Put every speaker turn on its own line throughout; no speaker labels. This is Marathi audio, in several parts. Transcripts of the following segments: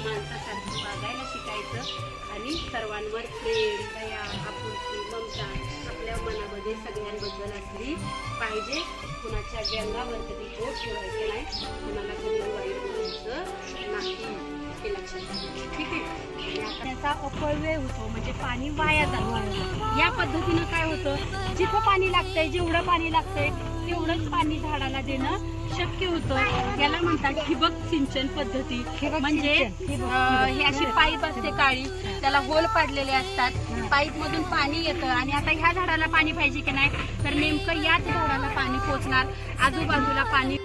माणसासारखं वागायला शिकायचं आणि सर्वांवर प्रेम, दया, आपुलकी, ममता आपल्या मनामध्ये सगळ्यांबद्दल असली पाहिजे. कुणाच्या व्यंगावर कधी बोट ठेवायचं नाही, कुणाला कधी वाईट बोलायचं नाही. हे लक्षात घ्या. ठीक आहे. आणि आता त्याचा अपव्यय होतो, म्हणजे पाणी वाया जातं. या पद्धतीनं काय होतं, जिथं पाणी लागतंय, जेवढं पाणी लागतंय तेवढंच पाणी झाडाला देणं शक्य होतं. याला म्हणतात ठिबक सिंचन पद्धती. म्हणजे ही अशी पाईप असते काळी, त्याला होल पाडलेले असतात, पाईप मधून पाणी येतं. आणि आता ह्या झाडाला पाणी पाहिजे की नाही, तर नेमकं याच झाडाला पाणी पोचणार. आजूबाजूला पाणी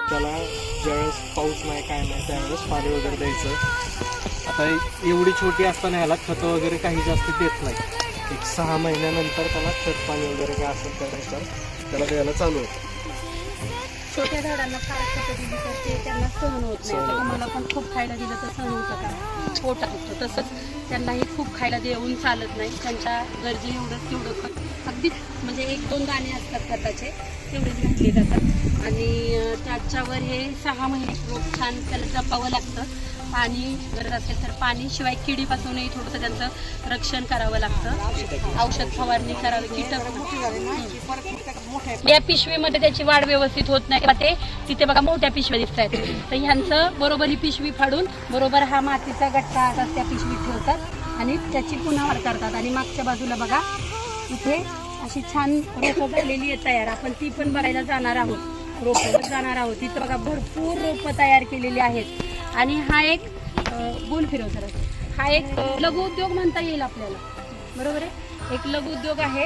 त्याला ज्यावेळेस पाऊस नाही काय नाही त्यावेळेस पाणी वगैरे द्यायचं. आता एवढी छोटी असताना ह्याला खतं वगैरे काही जास्त देत नाही. एक 6 महिन्यानंतर त्याला खत पाणी वगैरे काय असेल त्यानुसार त्याला द्यायला चालू होतं.
छोट्या झाडांना फार खतं दिली तर ते त्यांना सहन होत नाही. आता तुम्हाला पण खूप खायला दिलं तर सहन होतं का, पोटात होतं. तसंच त्यांनाही खूप खायला देऊन चालत नाही. त्यांच्या गरजे एवढं तेवढं खत अगदीच, म्हणजे 1-2 दाणे असतात खताचे, तेवढेच घातले जातात. आणि त्याच्यावर हे 6 महिने रोप छान त्याला जपावं लागतं. पाणी गरज असेल तर पाणी, शिवाय किडीपासूनही थोडंसं त्यांचं रक्षण करावं लागतं. औषध फवारणी करावी. कीटक या पिशवीमध्ये त्याची वाढ व्यवस्थित होत नाही. ते तिथे बघा मोठ्या पिशव्या दिसत आहेत, तर ह्यांचं बरोबर ही पिशवी फाडून बरोबर हा मातीचा गट्टा असा त्या पिशवीत ठेवतात आणि त्याची पुन्हा वाढ करतात. आणि मागच्या बाजूला बघा इथे अशी छान रोपं झालेली आहे तयार. आपण ती पण बघायला जाणार आहोत, रोपं जाणार आहोत. तिथं बघा भरपूर रोपं तयार केलेली आहेत. आणि हा एक गोल फिरवतात, हा एक लघु उद्योग म्हणता येईल आपल्याला, बरोबर आहे. एक लघु उद्योग आहे.